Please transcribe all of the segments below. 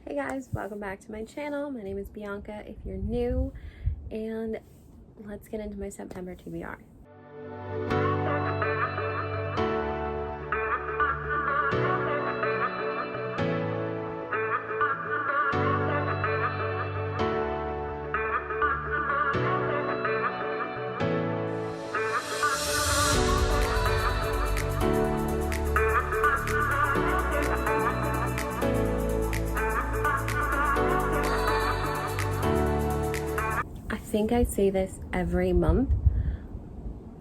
Hey guys, welcome back to my channel. My name is Bianca if you're new, and let's get into my September TBR. I think I say this every month.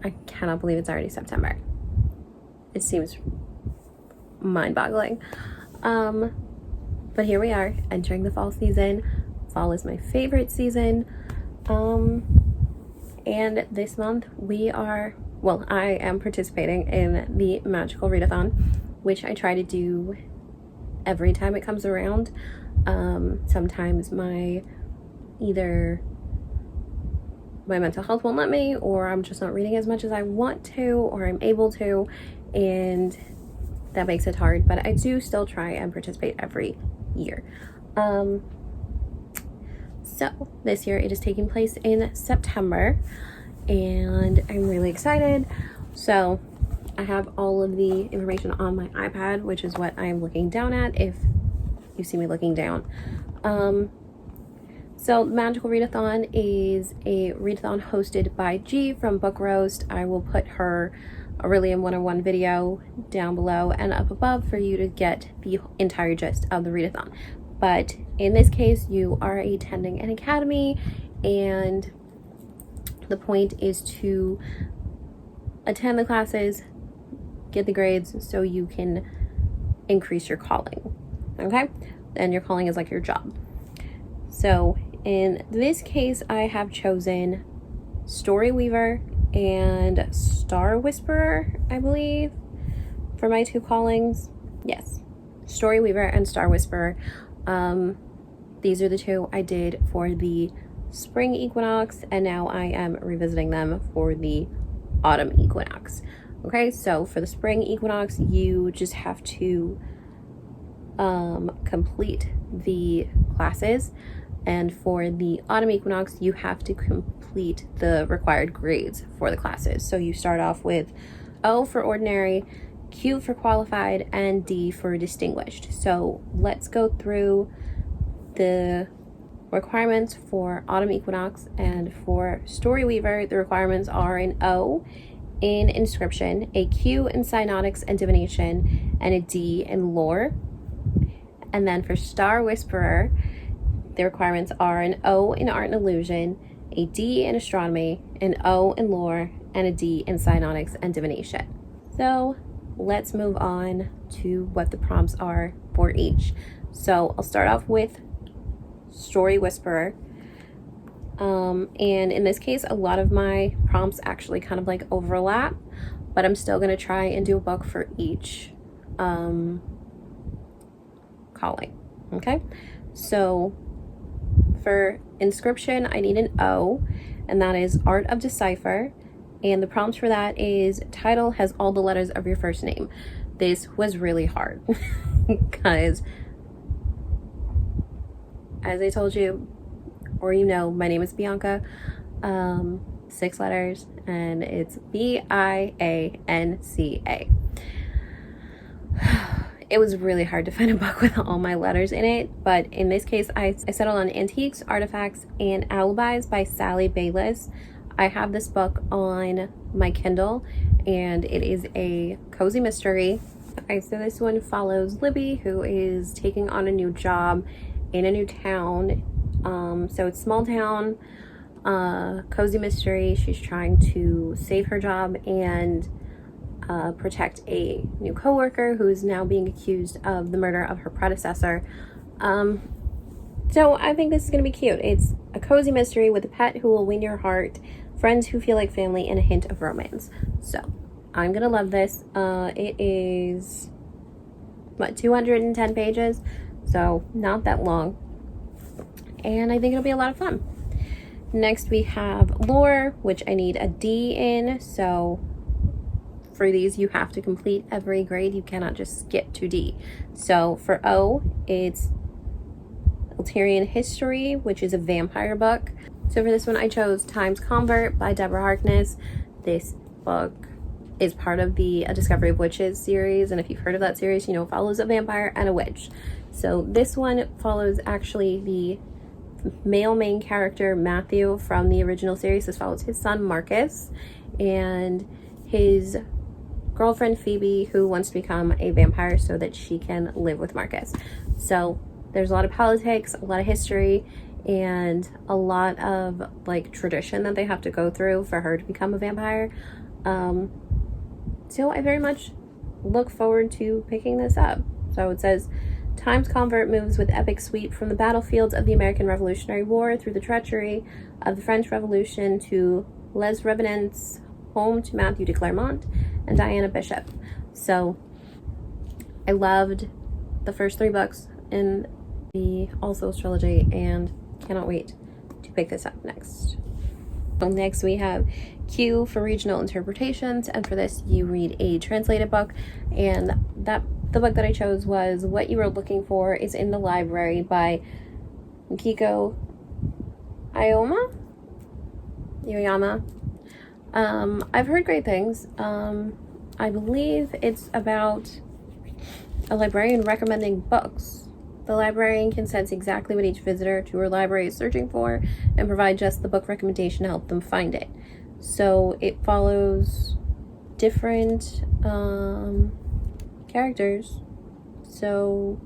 I cannot believe it's already September. It seems mind-boggling. But here we are, entering the fall season. Fall is my favorite season. And this month I am participating in the Magical Readathon, which I try to do every time it comes around. Sometimes either my mental health won't let me, or I'm just not reading as much as I want to, or I'm able to, and that makes it hard, but I do still try and participate every year. So this year it is taking place in September, and I'm really excited. So I have all of the information on my iPad, which is what I'm looking down at if you see me looking down. So Magical Readathon is a readathon hosted by G from Book Roast. I will put her Aurelian 101 video down below and up above for you to get the entire gist of the readathon. But in this case, you are attending an academy, and the point is to attend the classes, get the grades so you can increase your calling. Okay? And your calling is like your job. So in this case, I have chosen Story Weaver and Star Whisperer, I believe, for my two callings. Yes, Story Weaver and Star Whisperer. These are the two I did for the spring equinox, and now I am revisiting them for the autumn equinox. Okay, so for the spring equinox, you just have to complete the classes. And for the autumn equinox, you have to complete the required grades for the classes. So you start off with O for ordinary, Q for qualified, and D for distinguished. So let's go through the requirements for autumn equinox. And for Story Weaver, the requirements are an O in inscription, a Q in cynotics and divination, and a D in lore. And then for Star Whisperer, the requirements are an O in art and illusion, a D in astronomy, an O in lore, and a D in cynotics and divination. So let's move on to what the prompts are for each. So I'll start off with Story Whisperer. And in this case, a lot of my prompts actually kind of like overlap, but I'm still going to try and do a book for each calling. Okay, so for inscription, I need an O, and that is Art of Decipher. And the prompt for that is title has all the letters of your first name. This was really hard because, as I told you, or you know, my name is Bianca, 6 letters, and it's B-I-A-N-C-A. It was really hard to find a book with all my letters in it, but in this case, I settled on Antiques, Artifacts, and Alibis by Sally Bayless. I have this book on my Kindle, and it is a cozy mystery. Okay, so this one follows Libby, who is taking on a new job in a new town. So it's small town, cozy mystery. She's trying to save her job and protect a new coworker who is now being accused of the murder of her predecessor. So I think this is going to be cute. It's a cozy mystery with a pet who will win your heart, friends who feel like family, and a hint of romance. So I'm going to love this. It is, 210 pages? So not that long. And I think it'll be a lot of fun. Next we have lore, which I need a D in. So for these, you have to complete every grade. You cannot just skip to D. So for O, it's Ulterior History, which is a vampire book. So for this one, I chose Time's Convert by Deborah Harkness. This book is part of the A Discovery of Witches series, and if you've heard of that series, you know it follows a vampire and a witch. So this one follows actually the male main character Matthew from the original series. This follows his son Marcus and his girlfriend Phoebe, who wants to become a vampire so that she can live with Marcus. So there's a lot of politics, a lot of history, and a lot of like tradition that they have to go through for her to become a vampire. So I very much look forward to picking this up. So it says, Time's Convert moves with epic sweep from the battlefields of the American Revolutionary War through the treachery of the French Revolution to Les Revenants, home to Matthew de Clermont and Diana Bishop. So I loved the first 3 books in the All Souls trilogy and cannot wait to pick this up next. So next we have Q for regional interpretations, and for this you read a translated book, and the book that I chose was What You Were Looking For Is in the Library by Kiko Aoyama. I've heard great things. I believe it's about a librarian recommending books. The librarian can sense exactly what each visitor to her library is searching for and provide just the book recommendation to help them find it. So it follows different characters. So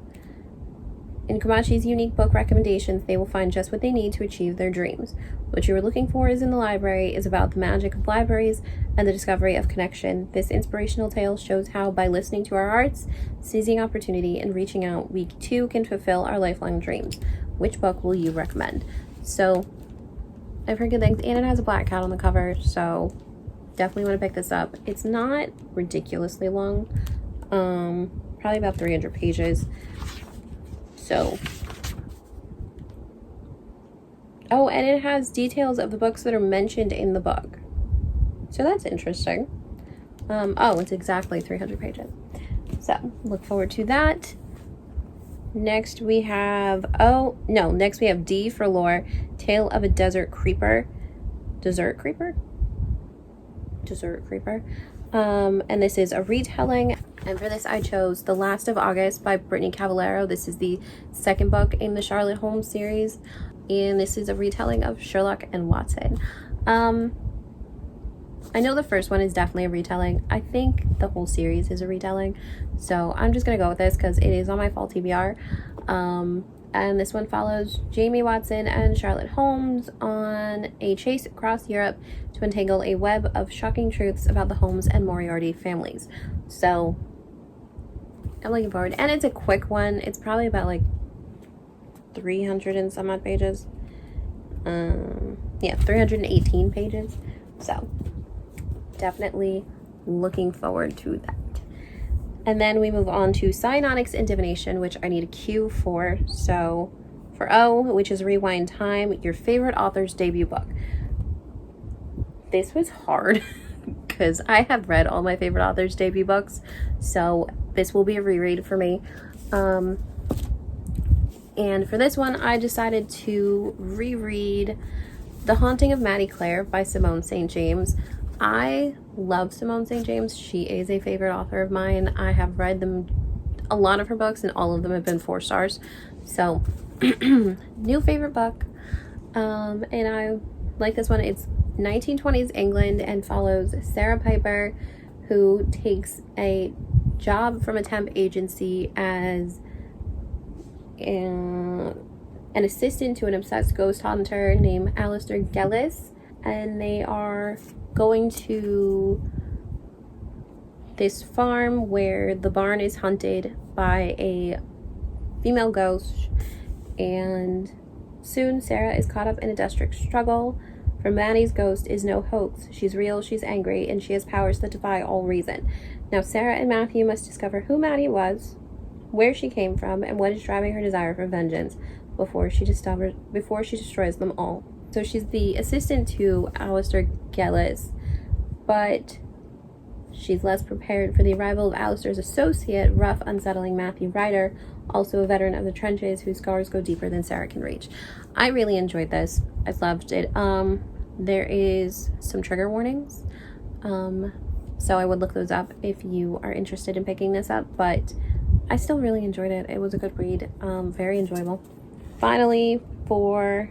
in Komachi's unique book recommendations, they will find just what they need to achieve their dreams. What You Were Looking For Is in the Library is about the magic of libraries and the discovery of connection. This inspirational tale shows how, by listening to our hearts, seizing opportunity, and reaching out, we too can fulfill our lifelong dreams. Which book will you recommend? So I've heard good things, and it has a black cat on the cover, so definitely want to pick this up. It's not ridiculously long, probably about 300 pages. So, oh, and it has details of the books that are mentioned in the book. So that's interesting. Oh, it's exactly 300 pages. So, look forward to that. Next we have, next we have D for Lore, Tale of a Desert Creeper. Desert Creeper? And this is a retelling, and for this I chose The Last of August by Brittany Cavallaro. This is the second book in the Charlotte Holmes series, and this is a retelling of Sherlock and Watson. I know the first one is definitely a retelling. I think the whole series is a retelling, so I'm just gonna go with this because it is on my fall TBR. And this one follows Jamie Watson and Charlotte Holmes on a chase across Europe to untangle a web of shocking truths about the Holmes and Moriarty families. So I'm looking forward, and it's a quick one. It's probably about like 300 and some odd pages. 318 pages. So definitely looking forward to that. And then we move on to Psionics and Divination, which I need a Q for. So for O, which is Rewind Time, your favorite author's debut book. This was hard because I have read all my favorite author's debut books, so this will be a reread for me. And for this one, I decided to reread The Haunting of Maddie Clare by Simone St. James. I love Simone St. James. She is a favorite author of mine. I have read a lot of her books, and all of them have been 4 stars. So, new favorite book. And I like this one. It's 1920s England and follows Sarah Piper, who takes a job from a temp agency as an assistant to an obsessed ghost hunter named Alistair Gellis, and they are going to this farm where the barn is haunted by a female ghost, and soon Sarah is caught up in a desperate struggle. For Maddie's ghost is no hoax. She's real, she's angry, and she has powers that defy all reason. Now Sarah and Matthew must discover who Maddie was, where she came from, and what is driving her desire for vengeance before she destroys them all. So she's the assistant to Alistair Gellis, but she's less prepared for the arrival of Alistair's associate, rough, unsettling Matthew Ryder, also a veteran of the trenches whose scars go deeper than Sarah can reach. I really enjoyed this. I loved it. There is some trigger warnings, so I would look those up if you are interested in picking this up, but I still really enjoyed it. It was a good read, very enjoyable. Finally, for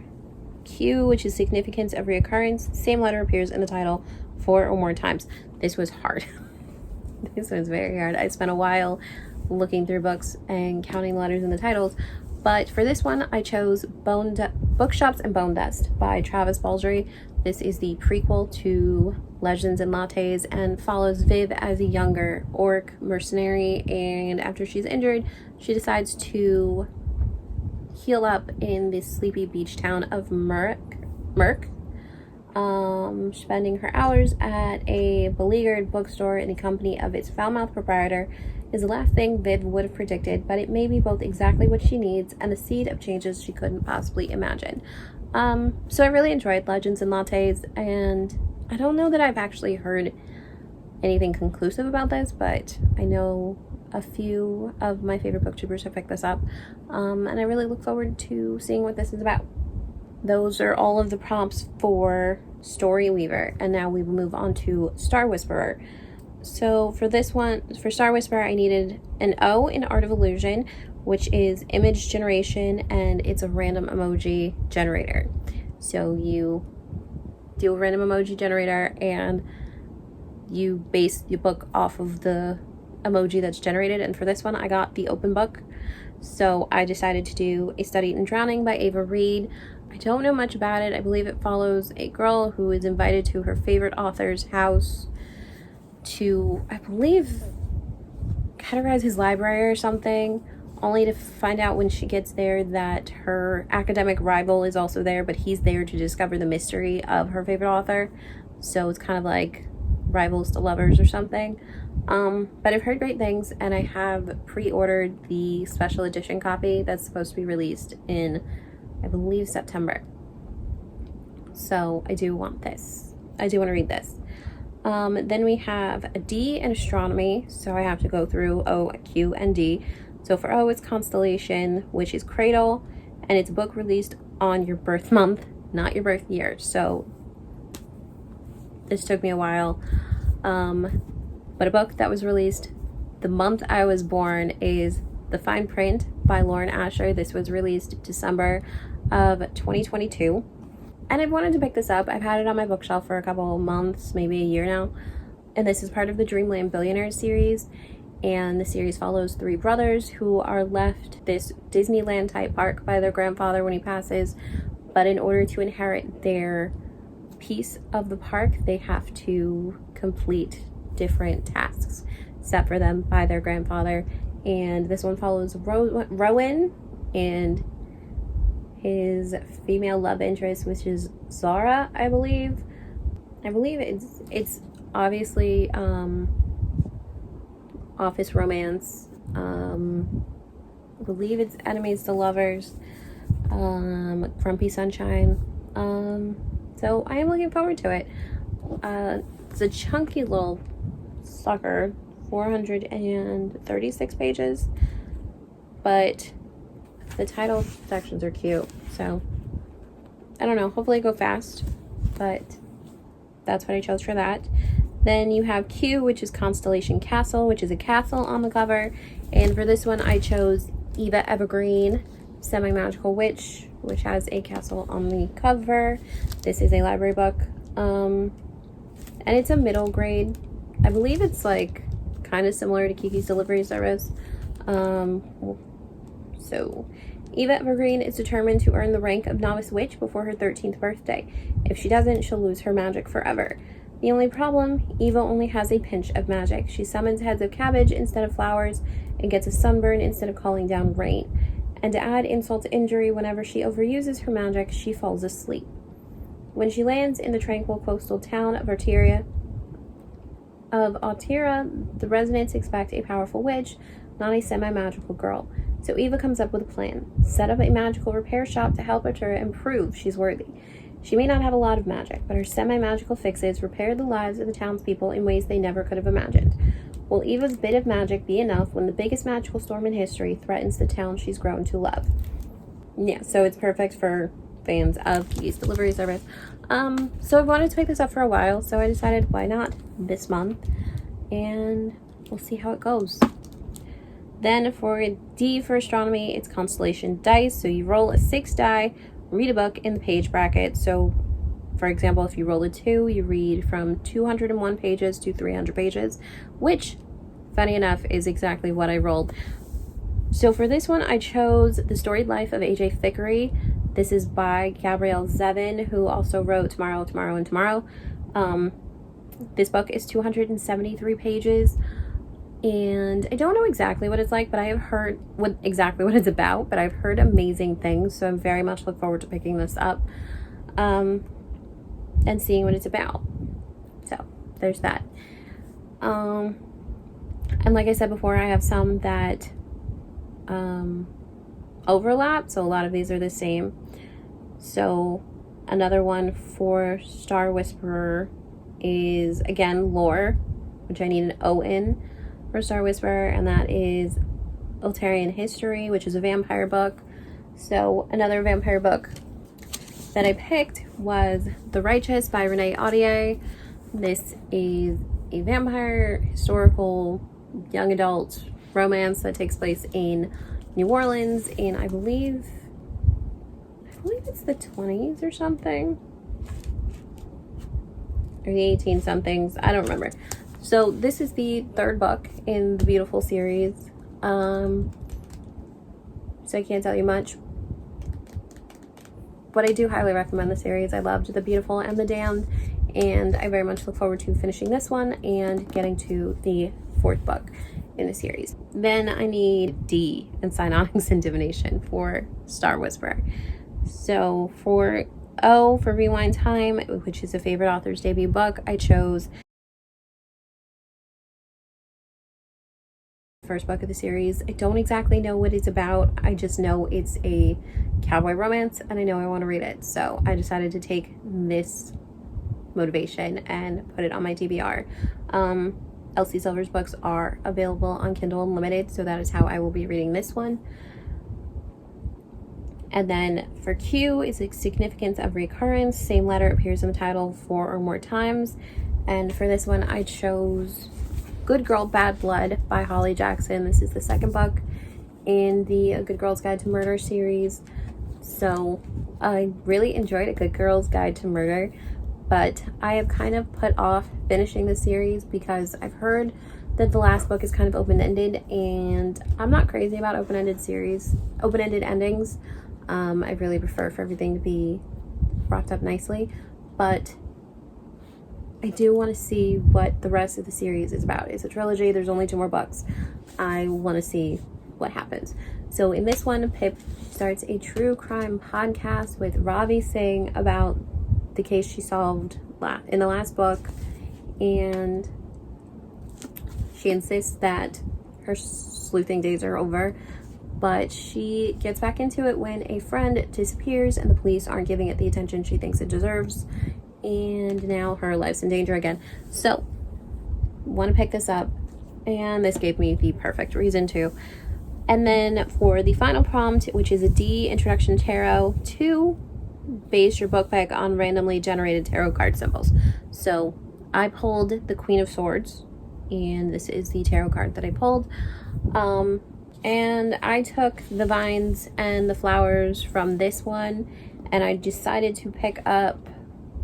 Q, which is significance of reoccurrence, same letter appears in the title 4 or more times. This was hard. This was very hard. I spent a while looking through books and counting letters in the titles, but for this one I chose Bookshops and Bone Dust by Travis Baldree. This is the prequel to Legends and Lattes and follows Viv as a younger orc mercenary, and after she's injured she decides to heal up in the sleepy beach town of Merc. Spending her hours at a beleaguered bookstore in the company of its foul-mouthed proprietor is the last thing Viv would have predicted, but it may be both exactly what she needs and the seed of changes she couldn't possibly imagine. So I really enjoyed Legends and Lattes, and I don't know that I've actually heard anything conclusive about this, but I know a few of my favorite booktubers have picked this up, and I really look forward to seeing what this is about. Those are all of the prompts for Story Weaver, and now we will move on to Star Whisperer. So for this one, for Star Whisperer, I needed an O in Art of Illusion, which is image generation, and it's a random emoji generator. So you do a random emoji generator and you base your book off of the emoji that's generated, and for this one I got the open book. So I decided to do A Study in Drowning by Ava Reed. I don't know much about it. I believe it follows a girl who is invited to her favorite author's house to, I believe, categorize his library or something, only to find out when she gets there that her academic rival is also there, but he's there to discover the mystery of her favorite author. So it's kind of like rivals to lovers or something. But I've heard great things, and I have pre-ordered the special edition copy that's supposed to be released in, I believe, September. So I do want this. I do want to read this. Then we have a D in astronomy, so I have to go through O, Q, and D. So for O, it's Constellation, which is Cradle, and it's a book released on your birth month, not your birth year. So this took me a while. But a book that was released the month I was born is The Fine Print by Lauren Asher. This was released December of 2022. And I've wanted to pick this up. I've had it on my bookshelf for a couple of months, maybe a year now. And this is part of the Dreamland Billionaires series. And the series follows 3 brothers who are left this Disneyland type park by their grandfather when he passes. But in order to inherit their piece of the park, they have to complete different tasks set for them by their grandfather. And this one follows Rowan and his female love interest, which is Zara, I believe. It's obviously office romance. I believe it's enemies to lovers, grumpy sunshine. So I am looking forward to it. It's a chunky little sucker, 436 pages, but the title sections are cute, so I don't know, hopefully go fast, but that's what I chose for that. Then you have Q, which is Constellation Castle, which is a castle on the cover, and for this one I chose Eva Evergreen, Semi-Magical Witch, which has a castle on the cover. This is a library book, and it's a middle grade. I believe it's like kind of similar to Kiki's Delivery Service. So Eva Evergreen is determined to earn the rank of Novice Witch before her 13th birthday. If she doesn't, she'll lose her magic forever. The only problem, Eva only has a pinch of magic. She summons heads of cabbage instead of flowers and gets a sunburn instead of calling down rain. And to add insult to injury, whenever she overuses her magic, she falls asleep. When she lands in the tranquil coastal town of Altira, the residents expect a powerful witch, not a semi-magical girl. So Eva comes up with a plan. Set up a magical repair shop to help Altira and prove she's worthy. She may not have a lot of magic, but her semi-magical fixes repair the lives of the townspeople in ways they never could have imagined. Will Eva's bit of magic be enough when the biggest magical storm in history threatens the town she's grown to love? Yeah, so it's perfect for fans of Kiki's Delivery Service. So I wanted to pick this up for a while, so I decided why not this month, and we'll see how it goes. Then for D for astronomy, it's constellation dice. So you roll a 6 die, read a book in the page bracket. So for example, if you roll a 2, you read from 201 pages to 300 pages, which, funny enough, is exactly what I rolled. So for this one, I chose The Storied Life of A.J. Thickery. This is by Gabrielle Zevin, who also wrote Tomorrow, Tomorrow, and Tomorrow. This book is 273 pages, and I don't know exactly what it's like, but I have heard exactly what it's about, but I've heard amazing things, so I very much look forward to picking this up and seeing what it's about. So there's that. And like I said before, I have some that overlap, so a lot of these are the same. So another one for Star Whisperer is, again, lore, which I need an O in for Star Whisperer, and that is Eltarian History, which is a vampire book. So another vampire book that I picked was The Righteous by Renee Audier. This is a vampire historical young adult romance that takes place in New Orleans in, I believe it's the 20s or something, or the 18 somethings, I don't remember. So this is the third book in the Beautiful series, so I can't tell you much, but I do highly recommend the series. I loved The Beautiful and The Damned, and I very much look forward to finishing this one and getting to the fourth book in the series. Then I need D in Psionics and Divination for Star Whisperer. So for O for Rewind Time, which is a favorite author's debut book, I chose the first book of the series. I don't exactly know what it's about. I just know it's a cowboy romance, and I know I want to read it. So I decided to take this motivation and put it on my TBR. Elsie Silver's books are available on Kindle Unlimited, so that is how I will be reading this one. And then for Q is the significance of recurrence. Same letter appears in the title 4 or more times. And for this one, I chose Good Girl, Bad Blood by Holly Jackson. This is the second book in the A Good Girl's Guide to Murder series. So I really enjoyed A Good Girl's Guide to Murder, but I have kind of put off finishing the series because I've heard that the last book is kind of open-ended, and I'm not crazy about open-ended endings. I really prefer for everything to be wrapped up nicely, but I do want to see what the rest of the series is about. It's a trilogy. There's only 2 more books. I want to see what happens. So in this one, Pip starts a true crime podcast with Ravi Singh about the case she solved in the last book, and she insists that her sleuthing days are over, but she gets back into it when a friend disappears and the police aren't giving it the attention she thinks it deserves, and now her life's in danger again. So want to pick this up, and this gave me the perfect reason to. And then for the final prompt, which is a D, Introduction to Tarot, 2, base your book pick on randomly generated tarot card symbols. So I pulled the Queen of Swords, and this is the tarot card that I pulled. And I took the vines and the flowers from this one, and I decided to pick up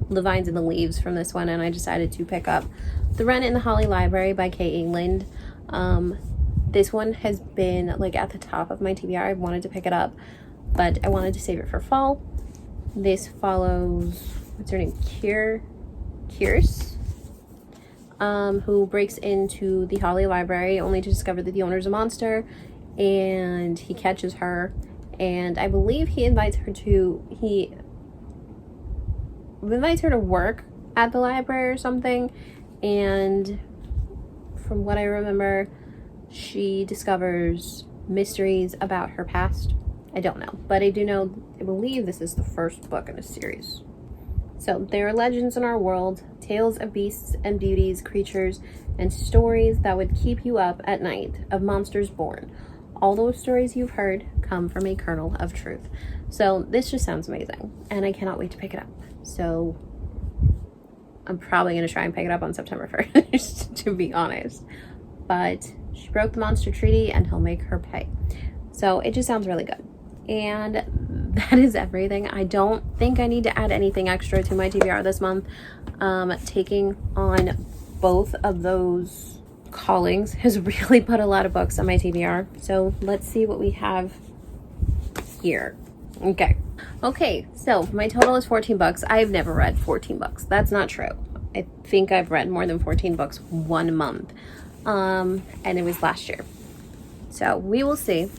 the vines and the leaves from this one, and I decided to pick up The Wren in the Holly Library by Kay England. This one has been like at the top of my TBR. I wanted to pick it up, but I wanted to save it for fall. This follows, what's her name? Kierce, who breaks into the Holly Library only to discover that the owner's a monster, and he catches her, and I believe he invites her to work at the library or something, and from what I remember, she discovers mysteries about her past. I don't know, but I believe this is the first book in a series. So there are legends in our world, Tales of beasts and beauties, creatures, and stories that would keep you up at night, of monsters born. All those stories you've heard come from a kernel of truth. So this just sounds amazing, and I cannot wait to pick it up. So I'm probably going to try and pick it up on September 1st, to be honest. But she broke the monster treaty, and he'll make her pay. So it just sounds really good. And that is everything. I don't think I need to add anything extra to my TBR this month. Taking on both of those callings has really put a lot of books on my TBR. So let's see what we have here. Okay, so my total is 14 books. I've never read 14 books. That's not true. I think I've read more than 14 books 1 month. And it was last year. So we will see.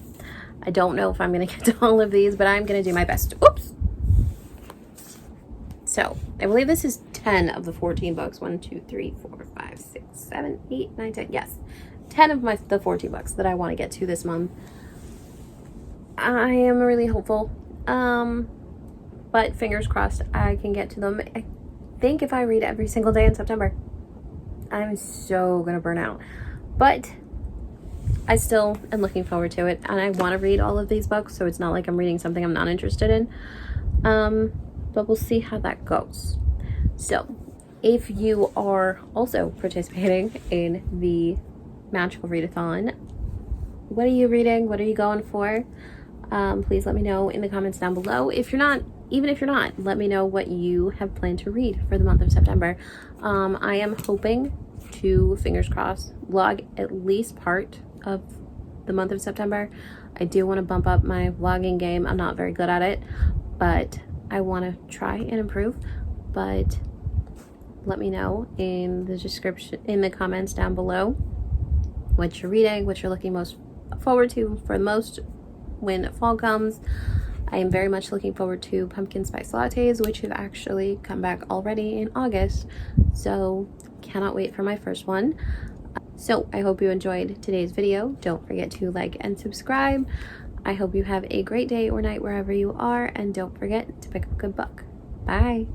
I don't know if I'm going to get to all of these, but I'm going to do my best. Oops. So I believe this is 10 of the 14 books. 1, 2, 3, 4, 5, 6, 7, 8, 9, 10. Yes. 10 of the 14 books that I want to get to this month. I am really hopeful. But fingers crossed I can get to them. I think if I read every single day in September, I'm so going to burn out. But I still am looking forward to it, and I want to read all of these books, so it's not like I'm reading something I'm not interested in. But we'll see how that goes. So, if you are also participating in the Magical Readathon, what are you reading? What are you going for? Please let me know in the comments down below. Even if you're not, let me know what you have planned to read for the month of September. I am hoping to, fingers crossed, vlog at least part of the month of September. I do want to bump up my vlogging game. I'm not very good at it, but I want to try and improve. But let me know in the description, in the comments down below, what you're reading, what you're looking most forward to for the most when fall comes. I am very much looking forward to pumpkin spice lattes, which have actually come back already in August. So cannot wait for my first one. So I hope you enjoyed today's video. Don't forget to like and subscribe. I hope you have a great day or night wherever you are, and don't forget to pick up a good book. Bye.